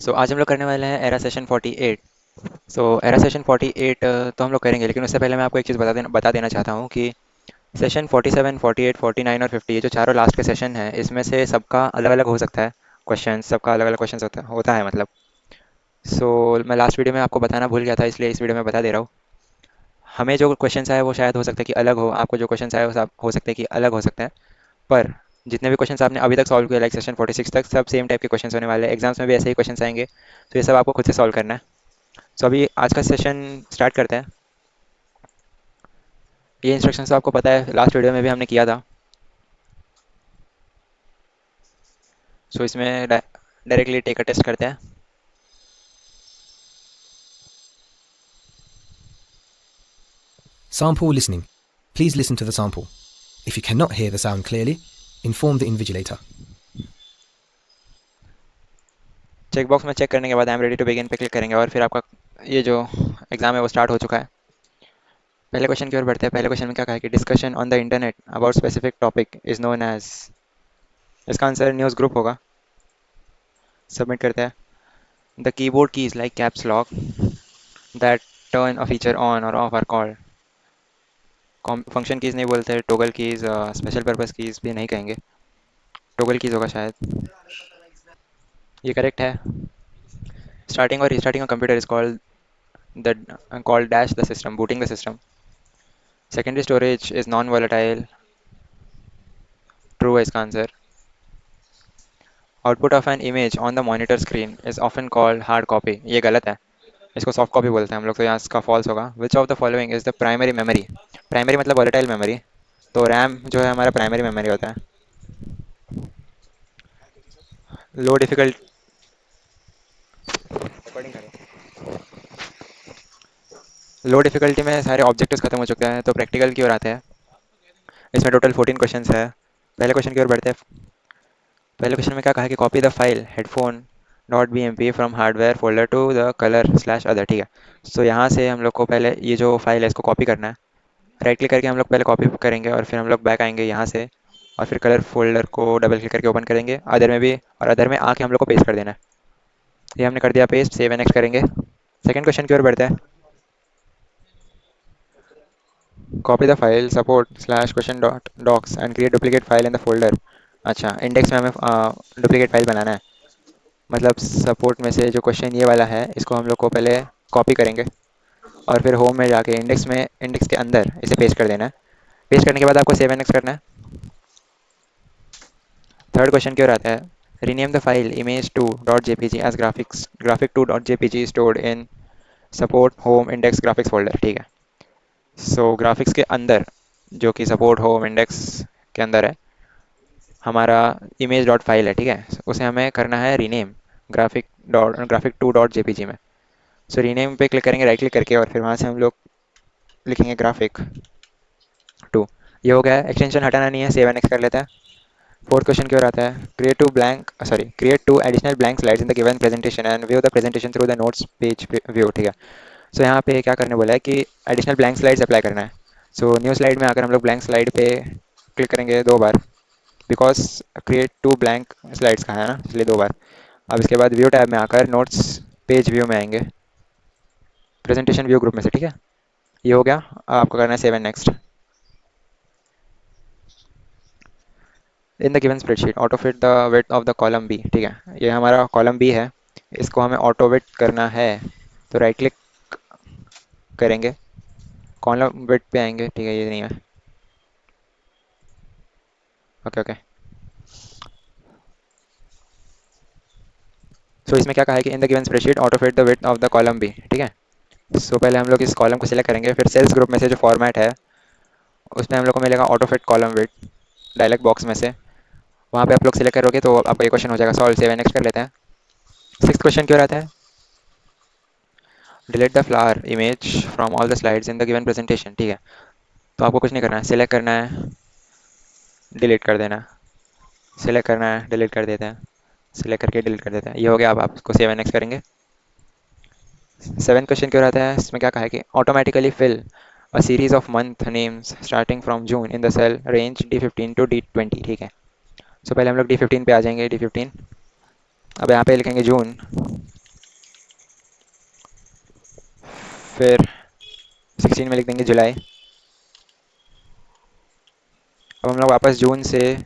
आज हम लोग करने वाले हैं एरा सेशन 48। एरा सेशन 48 तो हम लोग करेंगे, लेकिन उससे पहले मैं आपको एक चीज़ बता देना चाहता हूँ कि सेशन 47, 48, 49 और 50, ये जो चारों लास्ट के सेशन हैं, इसमें से सबका अलग अलग हो सकता है। क्वेश्चन सबका अलग अलग क्वेश्चन होता है मतलब। मैं लास्ट वीडियो में आपको बताना भूल गया था, इसलिए इस वीडियो में बता दे रहा हूँ। हमें जो क्वेश्चन आए वो शायद हो सकता है कि अलग हो, आपको जो क्वेश्चन आए वो हो सकता है कि अलग हो सकते हैं। पर जितने भी क्वेश्चंस आपने अभी तक सॉल्व किए, लाइक सेशन 46 तक, सब सेम टाइप के क्वेश्चंस होने वाले हैं। एग्जाम्स में भी ऐसे ही क्वेश्चंस आएंगे, तो ये सब आपको खुद से सॉल्व करना है। अभी आज का सेशन स्टार्ट करते हैं। ये इंस्ट्रक्शंस तो आपको पता है, लास्ट वीडियो में भी हमने किया था। इसमें डायरेक्टली टेक अ टेस्ट करते हैं। Sample listening. Please listen to the sample. If you cannot hear the sound clearly, inform the invigilator. Check box में चेक करने के बाद I am ready to begin पे क्लिक करेंगे और फिर आपका ये जो एग्ज़ाम है वो स्टार्ट हो चुका है। पहले क्वेश्चन की ओर बढ़ते हैं। पहले क्वेश्चन में क्या कहा है कि discussion on the internet about specific topic is known as. इसका आंसर न्यूज़ ग्रुप होगा। सबमिट करते हैं। The keyboard keys like caps lock that turn a feature on और off are called. Function keys नहीं बोलते, toggle keys, special purpose keys भी नहीं कहेंगे। टोगल कीज होगा शायद। ये करेक्ट है। स्टार्टिंग और restarting a computer is called dash the system, booting the system. Secondary storage is non volatile, true है इसका answer. Output of an image on the monitor screen is often called hard copy, ये गलत है। इसको soft copy बोलते हैं हम लोग, तो यहाँ इसका फॉल्स होगा। Which of the following is the primary memory. Primary मतलब वोलेटाइल मेमोरी, तो रैम जो है हमारा प्राइमरी मेमोरी होता है। लो डिफिकल्ट लो डिफिकल्टी में सारे ऑब्जेक्टिव्स खत्म हो चुके हैं, तो प्रैक्टिकल की ओर आते हैं। इसमें टोटल 14 क्वेश्चंस है। पहले क्वेश्चन की ओर बढ़ते हैं। पहले क्वेश्चन में क्या कहा है कि copy the file headphone dot B M P from hardware folder to the colour slash other, ठीक है। यहाँ से हम लोग को पहले ये जो फाइल है इसको कॉपी करना है। राइट क्लिक करके हम लोग पहले कॉपी करेंगे और फिर हम लोग बैक आएंगे यहाँ से, और फिर कलर फोल्डर को डबल क्लिक करके ओपन करेंगे अदर में भी, और अदर में आके हम लोग को पेस्ट कर देना है। ये हमने कर दिया पेस्ट, सेव एंड नेक्स्ट करेंगे। सेकंड क्वेश्चन की ओर बढ़ते हैं। Copy the file support slash question dot docx and create duplicate file in the folder. अच्छा, इंडेक्स में हमें डुप्लीकेट फाइल बनाना है। मतलब सपोर्ट में से जो क्वेश्चन ये वाला है इसको हम लोग को पहले कॉपी करेंगे, और फिर होम में जाके इंडेक्स के अंदर इसे पेस्ट कर देना है। पेस्ट करने के बाद आपको सेव एंड नेक्स्ट करना है। थर्ड क्वेश्चन की ओर आता है। Rename the file image two dot JPG as graphic two dot JPG stored in support home index graphics folder, ठीक है। ग्राफिक्स के अंदर, जो कि सपोर्ट होम इंडेक्स के अंदर है, हमारा इमेज डॉट फाइल है, ठीक है। उसे हमें करना है rename graphic two dot JPG में। रीनेम पे क्लिक करेंगे राइट क्लिक करके, और फिर वहाँ से हम लोग लिखेंगे ग्राफिक टू। ये हो गया है। एक्सटेंशन हटाना नहीं है, सेव एंड नेक्स्ट कर लेते हैं। फोर्थ क्वेश्चन की ओर आता है। Create two additional blank slides in the given presentation and view the presentation through the notes page view, ठीक है। यहाँ पे क्या करने बोला है कि एडिशनल ब्लैंक स्लाइड्स अप्लाई करना है। न्यू स्लाइड में आकर हम लोग ब्लैंक स्लाइड पे क्लिक करेंगे 2 बार, because create two blank slides का है ना, इसलिए 2 बार। अब इसके बाद व्यू टैब में आकर नोट्स पेज व्यू में आएंगे, प्रेजेंटेशन व्यू ग्रुप में से, ठीक है। ये हो गया। अब आपको करना है save and next. In the given spreadsheet auto fit the width of the column B, ठीक है। ये हमारा कॉलम बी है, इसको हमें ऑटो विड्थ करना है। तो राइट क्लिक करेंगे, कॉलम विड्थ पे आएंगे, ठीक है। ये नहीं है, ओके ओके। इसमें क्या कहा है कि in the given spreadsheet auto fit the width of the column B, ठीक है। पहले हम लोग इस कॉलम को सिलेक्ट करेंगे, फिर सेल्स ग्रुप में से जो फॉर्मेट है उसमें हम लोग को मिलेगा auto fit column width, dialog box में से। वहाँ पे आप लोग सिलेक्ट करोगे तो आपका ये क्वेश्चन हो जाएगा सॉल्व। सेव एंड नेक्स्ट कर लेते हैं। सिक्स क्वेश्चन क्यों रहता है। Delete the flower image from all the slides in the given presentation, ठीक है। तो आपको कुछ नहीं करना है, सिलेक्ट करना है, डिलीट कर देना, सिलेक्ट करना है, डिलीट कर देते हैं, सिलेक्ट करके डिलीट कर देते हैं। ये हो गया। अब आप इसको सेव एंड नेक्स्ट करेंगे। सेवन क्वेश्चन क्यों रहता है, इसमें क्या कहा है कि automatically fill a series of month names starting from June in the cell range D15 to D20, ठीक है। पहले हम लोग D15 पे आ जाएंगे, D15। अब यहाँ पे लिखेंगे जून, फिर 16 में लिख देंगे जुलाई। अब हम लोग वापस जून से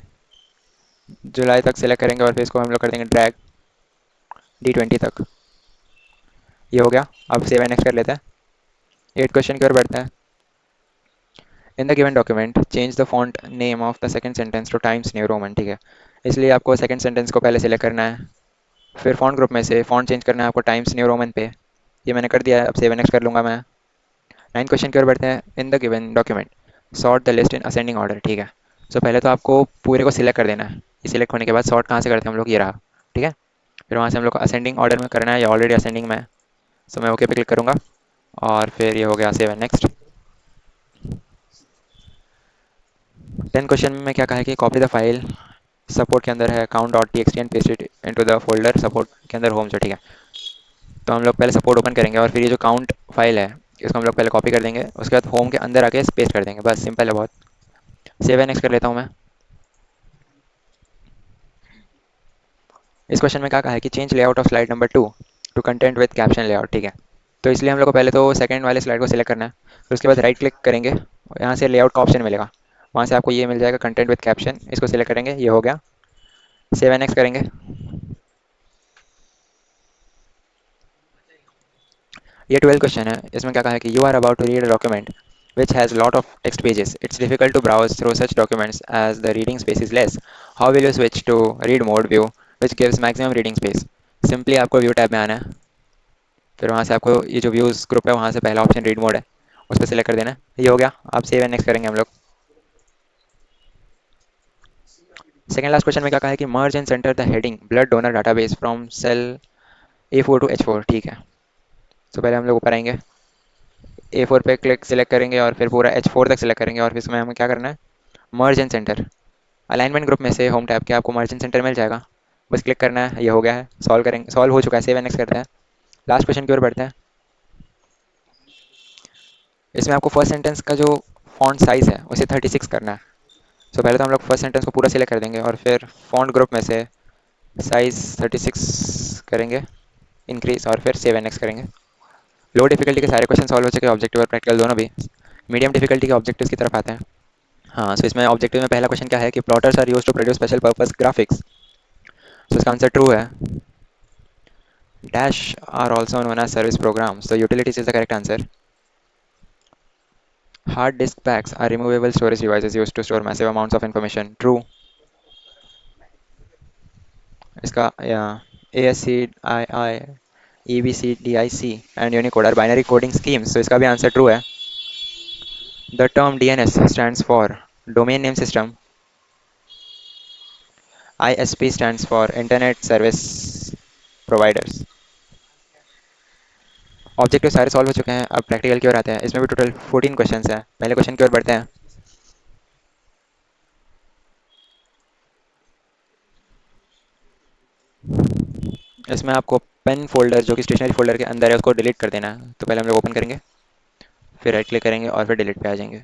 जुलाई तक सेलेक्ट करेंगे और फिर इसको हम लोग कर देंगे ड्रैग D20 तक। ये हो गया। अब सेव एंड नेक्स्ट कर लेते हैं। 8 क्वेश्चन की ओर बढ़ते हैं। In the given document change the font name of the second sentence two times new Roman, ठीक है। इसलिए आपको सेकंड सेंटेंस को पहले सेलेक्ट करना है, फिर फॉन्ट ग्रुप में से फॉन्ट चेंज करना है आपको टाइम्स न्यू रोमन पे। ये मैंने कर दिया है। अब सेव एंड नेक्स्ट कर लूँगा मैं। 9 क्वेश्चन की ओर बढ़ते हैं। In the given document sort the list in ascending order, ठीक है। सो पहले तो आपको पूरे को सिलेक्ट कर देना है। ये सिलेक्ट होने के बाद सॉर्ट कहाँ से करते हैं हम लोग, ये रहा, ठीक है। फिर वहाँ से हम लोग को असेंडिंग ऑर्डर में करना है, या ऑलरेडी असेंडिंग में है। सो मैं ओके पे क्लिक करूँगा और फिर ये हो गया सेव एंड नेक्स्ट। 10 क्वेश्चन में क्या कहा है कि कॉपी द फाइल सपोर्ट के अंदर है count dot T X T and paste it into the folder support के अंदर होम से, ठीक है। तो हम लोग पहले सपोर्ट ओपन करेंगे और फिर ये जो काउंट फाइल है इसको हम लोग पहले कॉपी कर देंगे, उसके बाद होम के अंदर आके पेस्ट कर देंगे, बस सिंपल है बहुत। सेव एंड नेक्स्ट कर लेता हूँ मैं। इस क्वेश्चन में क्या कहा है कि change layout of slide number 2 to content with caption layout, ठीक है। तो इसलिए हम लोग को पहले तो सेकंड वाले स्लाइड को सिलेक्ट करना है, फिर उसके बाद राइट क्लिक करेंगे और यहाँ से लेआउट का ऑप्शन मिलेगा। वहाँ से आपको ये मिल जाएगा कंटेंट विद कैप्शन, इसको सिलेक्ट करेंगे, ये हो गया। सेव एंड नेक्स्ट करेंगे। ये 12 क्वेश्चन है। इसमें क्या कहा है कि you are about to read a document which has lot of text pages. It's difficult to browse through such documents as the reading space is less. How will you switch to read mode view which gives maximum reading space? Simply आपको view tab में आना है, फिर वहाँ से आपको ये जो व्यूज़ ग्रुप है वहाँ से पहला ऑप्शन रीड मोड है, उस पर सिलेक्ट कर देना है। ये हो गया। अब सेव एंड नेक्स्ट करेंगे हम लोग। सेकंड लास्ट क्वेश्चन में क्या कहा है कि merge and centre the heading blood donor database from cell A4 to H4, ठीक है। तो पहले हम लोग ऊपर आएंगे, A4 पे क्लिक सिलेक्ट करेंगे और फिर पूरा H4 तक सिलेक्ट करेंगे और फिर इसमें हमें क्या करना है, मर्ज एंड सेंटर। अलाइनमेंट ग्रुप में से होम टैब के आपको मर्ज एंड सेंटर मिल जाएगा, बस क्लिक करना है। ये हो गया है। सॉल्व करेंगे, सॉल्व हो चुका है। सेव एंड नेक्स्ट करते हैं। लास्ट क्वेश्चन की ओर बढ़ते हैं। इसमें आपको फर्स्ट सेंटेंस का जो फॉन्ट साइज़ है उसे 36 करना है। सो पहले तो हम लोग फर्स्ट सेंटेंस को पूरा सिलेक्ट कर देंगे और फिर फॉन्ट ग्रुप में से साइज़ 36 करेंगे इंक्रीज और फिर सेव एंड नेक्स्ट करेंगे। लो डिफिकल्टी के सारे क्वेश्चन सॉल्व हो चुके हैं, ऑब्जेक्टिव और प्रैक्टिकल दोनों भी। मीडियम डिफिकल्टी के ऑब्जेक्टिव्स की तरफ आते हैं। हाँ, सो इसमें ऑब्जेक्टिव में पहला क्वेश्चन क्या है कि plotters are use to produce special purpose graphics. So इसका आंसर ट्रू है। Dash are also known as service programs, तो utilities is the correct answer. Hard disk packs are removable storage devices use to store massive amounts of information, true. इसका A S C I I E B C D I C and Unicode are binary coding schemes, तो इसका भी answer true है। The term DNS stands for domain name system, ISP stands for internet service providers। Objective सारे solve हो चुके हैं। अब practical की ओर आते हैं। इसमें भी टोटल 14 क्वेश्चंस हैं। पहले क्वेश्चन की ओर बढ़ते हैं। इसमें आपको पेन फोल्डर जो कि स्टेशनरी फोल्डर के अंदर है उसको डिलीट कर देना है। तो पहले हम लोग ओपन करेंगे, फिर राइट क्लिक करेंगे और फिर डिलीट पे आ जाएंगे।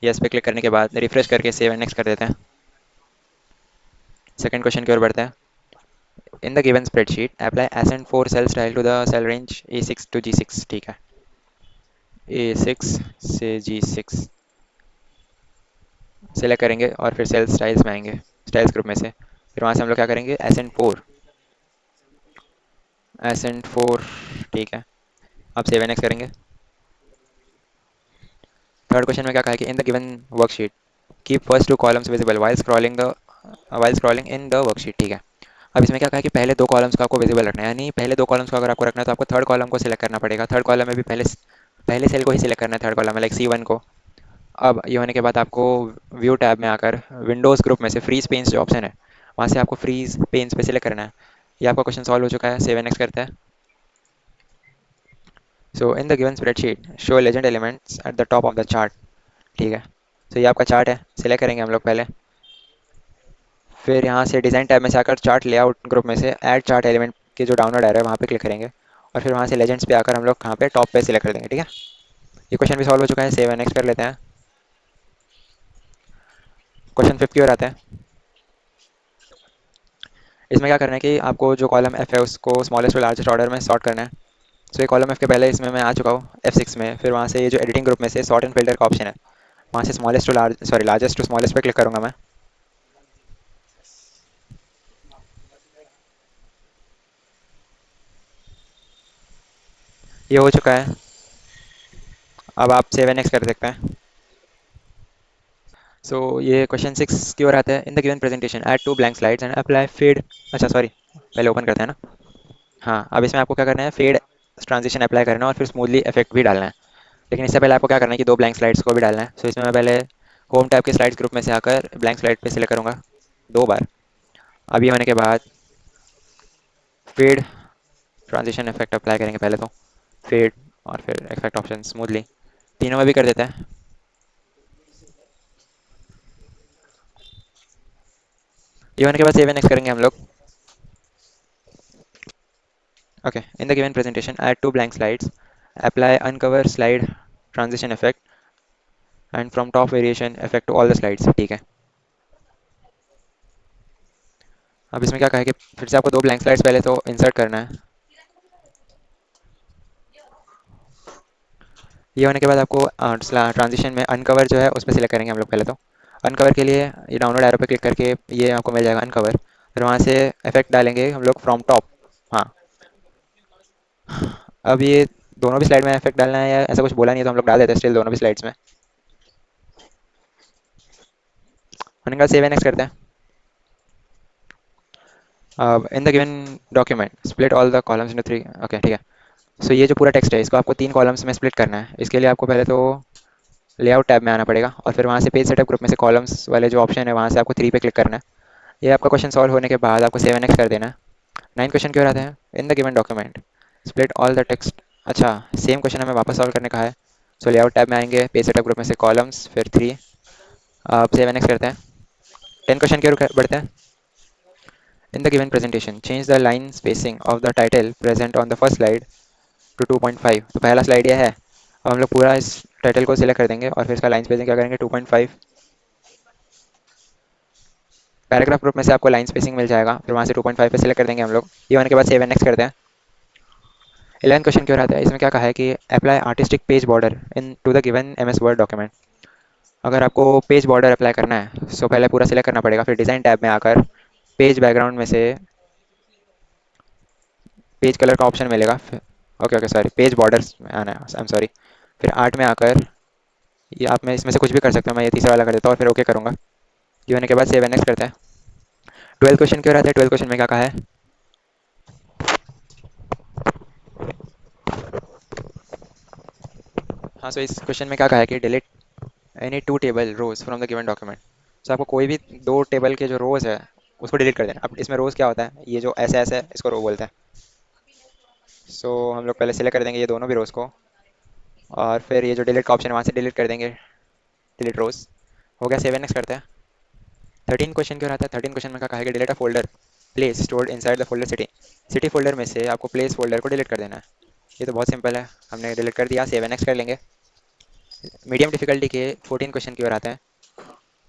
यस पे क्लिक करने के बाद रिफ्रेश करके सेव एंड नेक्स्ट कर देते हैं। सेकंड क्वेश्चन की ओर बढ़ते हैं। In the given spreadsheet apply accent 4 cell style to the cell range A6 to G6, ठीक है। A6 से G6 सेलेक्ट करेंगे और फिर सेल स्टाइल्स में आएंगे, स्टाइल्स ग्रुप में से। फिर वहाँ से हम लोग क्या करेंगे, एसेंट 4, ठीक है। अब सेव एंड नेक्स्ट करेंगे। थर्ड क्वेश्चन में क्या कहा है कि in the given worksheet keep first 2 columns visible while scrolling in the worksheet, ठीक है। अब इसमें क्या कहा है कि पहले 2 कॉलम्स को आपको विजिबल रखना है, यानी पहले 2 कॉलम्स को अगर आपको रखना है तो आपको थर्ड कॉलम को सिलेक्ट करना पड़ेगा। थर्ड कॉलम में भी पहले सेल को ही सिलेक्ट करना है, थर्ड कॉलम में लाइक C1 को। अब ये होने के बाद आपको व्यू टैब में आकर विंडोज़ ग्रुप में से फ्रीज पेन्स जो ऑप्शन है वहाँ से आपको फ्रीज पेन्स पे सिलेक्ट करना है। ये आपका क्वेश्चन सॉल्व हो चुका है। सेव एंड नेक्स्ट करते हैं। So in the given spreadsheet show legend elements at the top of the chart, ठीक है। तो ये आपका चार्ट है, सिलेक्ट करेंगे हम लोग पहले। फिर यहाँ से डिज़ाइन टैब में से आकर चार्ट लेआउट ग्रुप में से ऐड चार्ट एलिमेंट के जो डाउनलोड आ रहा है वहाँ पे क्लिक करेंगे और फिर वहाँ से लेजेंड्स पे आकर हम लोग कहाँ पे टॉप पे सिलेक्ट कर देंगे, ठीक है। ये क्वेश्चन भी सॉल्व हो चुका है। सेव एंड नेक्स्ट कर लेते हैं। क्वेश्चन 5 की ओर आते हैं। इसमें क्या करना है कि आपको जो कॉलम F है उसको स्मॉलेस्ट टू लार्जेस्ट ऑर्डर में सॉर्ट करना है। सो ये कॉलम एफ के पहले इसमें मैं आ चुका हूँ F6 में। फिर वहाँ से ये जो एडिटिंग ग्रुप में से सॉर्ट एंड फिल्टर का ऑप्शन है, वहाँ से smallest to large sorry largest to smallest पे क्लिक करूँगा मैं। ये हो चुका है। अब आप सेव एन एक्स कर सकते हैं। सो ये क्वेश्चन 6 की ओर आता है। In the given presentation add two blank slides and apply fade. अच्छा सॉरी, पहले ओपन करते हैं ना। हाँ, अब इसमें आपको क्या करना है, फेड ट्रांजिशन अप्लाई करना है और फिर स्मूथली इफेक्ट भी डालना है। लेकिन इससे पहले आपको क्या करना है कि दो ब्लैंक स्लाइड्स को भी डालना है। सो इसमें मैं पहले होम टैब के स्लाइड्स ग्रुप में से आकर ब्लैंक स्लाइड पे सिलेक्ट करूँगा 2 बार। अब ये होने के बाद फेड ट्रांजिशन इफेक्ट अप्लाई करेंगे पहले तो, फेड और फिर इफेक्ट ऑप्शन स्मूथली, तीनों में भी कर देते हैं। ये होने के बाद सेव एंड नेक्स्ट करेंगे हम लोग। Okay, in the given presentation add 2 blank slides, apply uncover slide transition effect and from top variation effect to all the slides. ठीक है। अब इसमें क्या कहा है कि फिर से आपको 2 ब्लैंक स्लाइड्स पहले तो इंसर्ट करना है। ये होने के बाद आपको ट्रांजिशन में अनकवर जो है उस पर सिलेक्ट करेंगे हम लोग पहले तो। अनकवर के लिए ये डाउनलोड एरो पे क्लिक करके ये आपको मिल जाएगा अनकवर। फिर वहाँ से इफेक्ट डालेंगे हम लोग फ्रॉम टॉप। हाँ, अब ये दोनों भी स्लाइड में इफेक्ट डालना है या ऐसा कुछ बोला नहीं है तो हम लोग डाल देते हैं स्टिल दोनों भी स्लाइड्स में। होने के बाद सेव एंड नेक्स्ट करते हैं। अब इन the given document split all the columns into 3। Okay ठीक है। सो ये जो पूरा टेक्स्ट है इसको आपको 3 कॉलम्स में स्प्लिट करना है। इसके लिए आपको पहले तो लेआउट टैब में आना पड़ेगा और फिर वहाँ से पेज सेटअप ग्रुप में से कॉलम्स वाले जो ऑप्शन है वहाँ से आपको 3 पे क्लिक करना है। ये आपका क्वेश्चन सॉल्व होने के बाद आपको सेव एंड नेक्स्ट कर देना है। 9 क्वेश्चन क्यों रहते हैं, in the given document split all the text. अच्छा, सेम क्वेश्चन हमें वापस सॉल्व करने का है। सो लेआउट टैब में आएंगे, पेज सेटअप ग्रुप में से कॉलम्स फिर 3। आप सेव एंड नेक्स्ट करते हैं। 10 क्वेश्चन की ओर बढ़ते हैं। In the given presentation change the line spacing of the title present on the first slide to 2.5। तो पहला स्लाइड ये है। अब हम लोग पूरा इस टाइटल को सिलेक्ट कर देंगे और फिर इसका लाइन स्पेसिंग क्या करेंगे 2.5। पैराग्राफ ग्रुप में से आपको लाइन स्पेसिंग मिल जाएगा, फिर वहाँ से 2.5 पे सिलेक्ट कर देंगे हम लोग। ये होने के बाद सेव एंड नेक्स्ट करते हैं। 11 क्वेश्चन क्यों आता है, इसमें क्या कहा है कि apply artistic page border into the given M S Word document. अगर आपको पेज बॉर्डर अप्लाई करना है सो पहले पूरा सिलेक्ट करना पड़ेगा, फिर डिज़ाइन टैब में आकर पेज बैकग्राउंड में से पेज कलर का ऑप्शन मिलेगा। Okay okay sorry, page borders में आना है, आई एम सॉरी। फिर आर्ट में आकर ये आप में इसमें से कुछ भी कर सकते हो, मैं ये तीसरा वाला कर देता हूँ और फिर ओके करूँगा। ये होने के बाद सेव एंड नेक्स्ट करते हैं। 12 क्वेश्चन क्यों रहता है, 12 क्वेश्चन में क्या कहा है। हाँ, सो इस क्वेश्चन में क्या कहा है कि delete any 2 table rows from the given document. So आपको कोई भी 2 टेबल के जो रोज है उसको डिलीट कर देना। अब इसमें रोज क्या होता है, ये जो ऐसे ऐसे है इसको रो बोलते हैं। सो हम लोग पहले सिलेक्ट कर देंगे ये दोनों भी रोज को और फिर ये जो डिलीट का ऑप्शन है वहाँ से डिलीट कर देंगे, डिलीट रोज। हो गया, सेवन नेक्स्ट करते हैं। 13 क्वेश्चन क्यों आता है, 13 क्वेश्चन में क्या कहा है कि delete a folder place stored inside the folder city. City folder में से आपको प्लेस फोल्डर को डिलीट कर देना है। ये तो बहुत सिंपल है, हमने डिलीट कर दिया, सेवन नेक्स्ट कर लेंगे। मीडियम डिफिकल्टी के 14 क्वेश्चन की ओर आते हैं।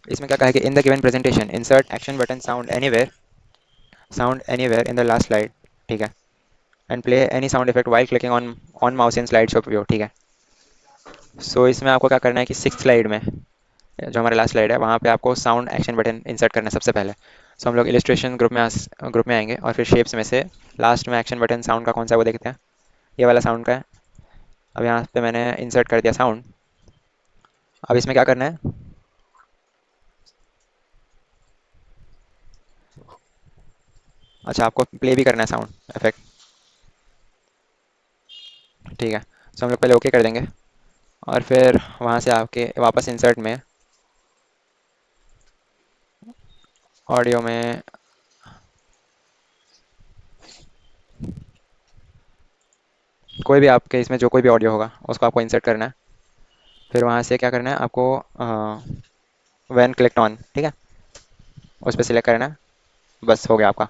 इसमें क्या कहा है कि in the given presentation insert action button sound anywhere in the last slide. ठीक है। And play any sound effect while clicking on on mouse in slide show view. ठीक है। सो इसमें आपको क्या करना है कि 6 स्लाइड में जो हमारा लास्ट स्लाइड है वहाँ पे आपको साउंड एक्शन बटन इंसर्ट करना है सबसे पहले। सो हम लोग इलिस्ट्रेशन ग्रुप में आएंगे और फिर शेप्स में से लास्ट में एक्शन बटन साउंड का कौन सा है वो देखते हैं। ये वाला साउंड का है। अब यहाँ पे मैंने इंसर्ट कर दिया साउंड। अब इसमें क्या करना है, अच्छा आपको प्ले भी करना है साउंड इफेक्ट। ठीक है। सो हम लोग पहले ओके कर देंगे और फिर वहाँ से आपके वापस इंसर्ट में ऑडियो में कोई भी आपके इसमें जो कोई भी ऑडियो होगा उसको आपको इंसर्ट करना है। फिर वहाँ से क्या करना है आपको, वैन क्लिक्ड ऑन, ठीक है, उस पर सिलेक्ट करना है। बस हो गया आपका।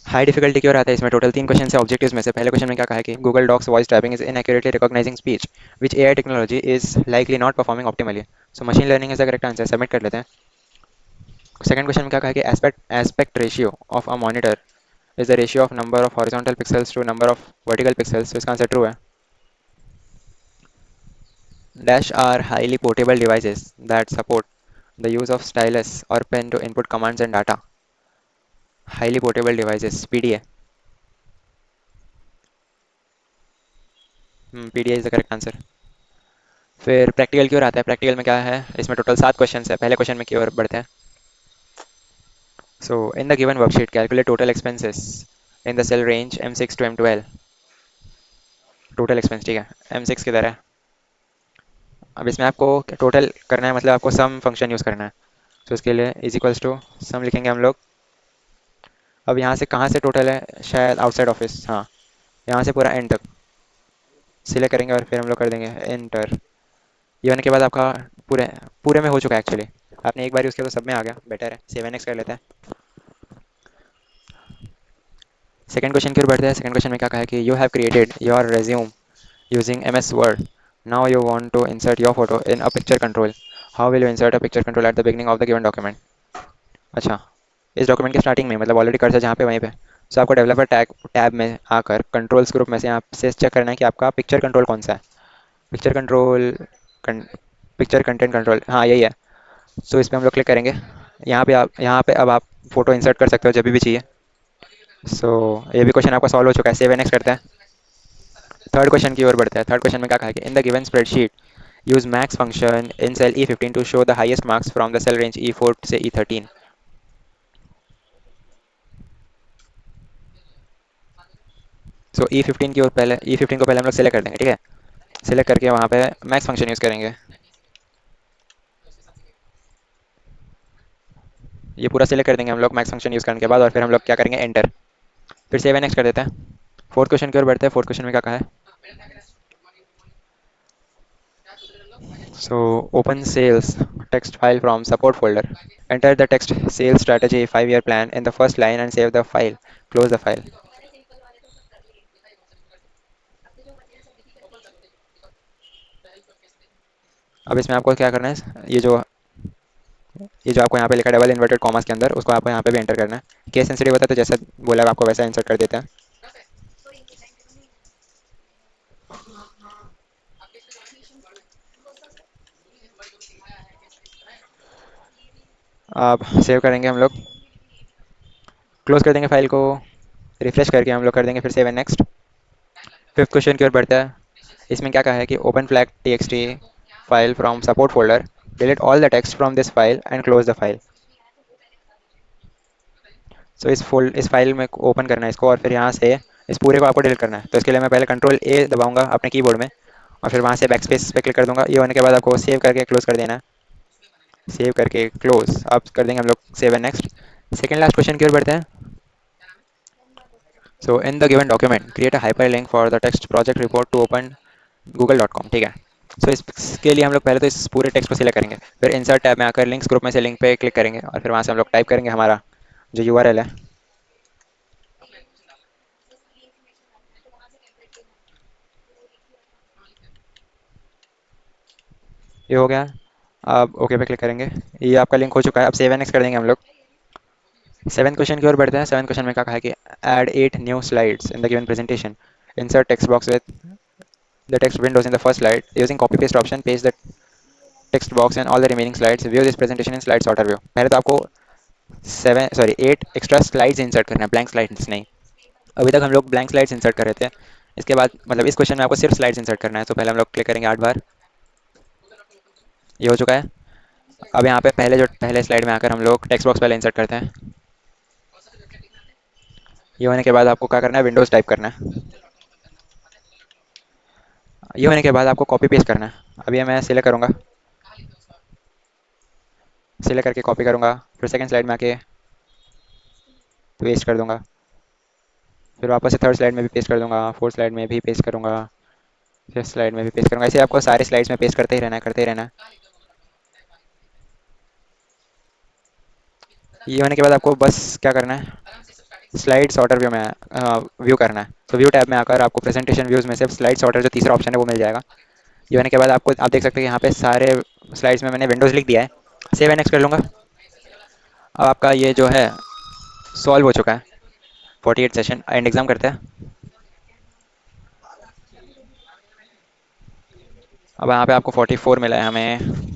हाई डिफिकल्टी की ओर आता है। इसमें टोटल 3 क्वेश्चन है ऑब्जेक्टिव्स में से। पहले क्वेश्चन में क्या कहा है कि Google docs voice typing is inaccurately recognizing speech which AI technology is likely not performing optimally. So machine learning is the correct answer, submit कर लेते हैं। सेकंड क्वेश्चन में क्या कहा है कि aspect aspect ratio of a monitor is the ratio of number of horizontal pixels to number of vertical pixels, तो इसका आंसर ट्रू है। Dash are highly portable devices that support the use of stylus or pen to input commands and data. Highly portable devices, PDA. PDA is the correct answer. फिर practical की ओर आता है। Practical में क्या है, इसमें टोटल 7 क्वेश्चन है। पहले क्वेश्चन में की ओर बढ़ते हैं। So in the given worksheet calculate total expenses in the cell range M6 to M12। Total expense, ठीक है, M6 की तरह है। अब इसमें आपको टोटल करना है, मतलब आपको सम फंक्शन यूज़ करना है। तो इसके लिए इज इक्वल्स टू सम लिखेंगे हम लोग। अब यहाँ से कहाँ से टोटल है, शायद आउटसाइड ऑफिस, हाँ, यहाँ से पूरा एंड तक सिलेक्ट करेंगे और फिर हम लोग कर देंगे एंटर। ये होने के बाद आपका पूरे पूरे में हो चुका है एक्चुअली। आपने एक बार यूज़ किया तो सब में आ गया, बेटर है। 7x कर लेते हैं। सेकंड क्वेश्चन की ओर बढ़ते हैं। सेकंड क्वेश्चन में क्या कहा है कि you have created your resume using MS Word. Now you want to insert your photo in a picture control. How will you insert a picture control at the beginning of the given document. अच्छा, इस document के starting में, मतलब already cursor जहाँ पे वहीं पे, सो आपको डेवलपर टैग टैब में आकर कंट्रोल्स ग्रुप में से आपसे चेक करना है कि आपका पिक्चर कंट्रोल कौन सा है। Picture control, picture content control, हाँ यही है। सो इस पर हम लोग क्लिक करेंगे। यहाँ पे अब आप फोटो इंसर्ट कर सकते हो जब भी चाहिए। सो ये भी क्वेश्चन आपका सॉल्व हो चुका है। 7x करते हैं। थर्ड क्वेश्चन की ओर बढ़ते हैं। थर्ड क्वेश्चन में क्या कहा है कि in the given spreadsheet use max function in cell E15 to show the highest marks from the cell range E4 से E13। सो E15 की ओर पहले E15 को पहले हम लोग सेलेक्ट कर देंगे, ठीक है। सेलेक्ट करके वहाँ पे मैक्स फंक्शन यूज़ करेंगे। ये पूरा सेलेक्ट कर देंगे हम लोग मैक्स फंक्शन यूज़ करने के बाद, और फिर हम लोग क्या करेंगे, एंटर। फिर 7x कर देते हैं। फोर्थ क्वेश्चन की ओर बढ़ते हैं। फोर्थ क्वेश्चन में क्या कहा है, so open sales text file from support folder. Enter the text sales strategy 5-year plan in the first line and save the file. Close the file. अब इसमें आपको क्या करना है, ये जो आपको यहाँ पे लिखा है डबल इन्वर्टेड कॉमास के अंदर, उसको आपको यहाँ पे भी एंटर करना है। केस सेंसिटिव होता है तो जैसा बोला आपको वैसा इंसर्ट कर देते हैं। अब सेव करेंगे हम लोग, क्लोज कर देंगे फाइल को। रिफ्रेश करके हम लोग कर देंगे फिर save and next. Fifth question की ओर बढ़ता है। इसमें क्या कहा है कि open flag txt file from support folder, delete all the text from this file and close the file. So इस फाइल में ओपन करना है इसको, और फिर यहाँ से इस पूरे को आपको डिलीट करना है। तो इसके लिए मैं पहले Ctrl+A दबाऊंगा अपने कीबोर्ड में, और फिर वहाँ से बैक स्पेस पे क्लिक कर दूंगा। ये होने के बाद आपको सेव करके क्लोज कर देना है। सेव करके क्लोज अब कर देंगे हम लोग save and next. Second last question की ओर बढ़ते हैं। So in the given document create a hyperlink for the text project report to open google.com, ठीक है। सो इसके लिए हम लोग पहले तो इस पूरे टेक्स्ट को सिलेक्ट करेंगे, फिर इंसर्ट टैब में आकर लिंक्स ग्रुप में से लिंक पे क्लिक करेंगे, और फिर वहाँ से हम लोग टाइप करेंगे हमारा जो URL है। ये हो गया। अब ओके पे क्लिक करेंगे। ये आपका लिंक हो चुका है। अब सेव एंड नेक्स्ट कर देंगे हम लोग। सेवन क्वेश्चन की ओर बढ़ते हैं। सेवन क्वेश्चन में क्या कहा है कि add 8 new slides in the given presentation. Insert text box with the text Windows in the first slide using copy paste option, paste the text box and all the remaining slides, view this presentation in slide sorter view. पहले तो आपको 8 extra slides insert करना है, blank slides नहीं। अभी तक हम लोग ब्लैंक स्लाइड्स इंसर्ट कर रहे थे। इसके बाद मतलब इस क्वेश्चन में आपको सिर्फ स्लाइड्स इंसर्ट करना है। तो पहले हम लोग क्लिक करेंगे 8 बार। ये हो चुका है। अब यहाँ पे पहले स्लाइड में आकर हम लोग टेक्स्ट बॉक्स पहले इंसर्ट करते हैं। ये होने के बाद आपको क्या करना है, विंडोज़ टाइप करना है। ये होने के बाद आपको कॉपी पेस्ट करना है। अभी मैं सिलेक्ट करूँगा, सिलेक्ट करके कॉपी करूँगा, फिर सेकंड स्लाइड में आके पेस्ट कर दूँगा, फिर वापस से थर्ड स्लाइड में भी पेस्ट कर दूँगा, फोर्थ स्लाइड में भी पेस्ट करूँगा, फिफ्थ स्लाइड में भी पेस्ट करूँगा। ऐसे आपको सारे स्लाइड्स में पेस्ट करते ही रहना है, करते ही रहना है। ये होने के बाद आपको बस क्या करना है, स्लाइड सॉर्टर व्यू में व्यू करना है। तो व्यू टैब में आकर आपको प्रेजेंटेशन व्यूज़ में से स्लाइड सॉर्टर जो तीसरा ऑप्शन है वो मिल जाएगा। ये होने के बाद आप देख सकते हैं कि यहाँ पे सारे स्लाइड्स में मैंने विंडोज़ लिख दिया है। सेव एंड नेक्स्ट कर लूँगा। अब आपका ये जो है सॉल्व हो चुका है। 48 सेशन एंड एग्जाम करते हैं। अब यहाँ पे आपको 44 मिला है हमें।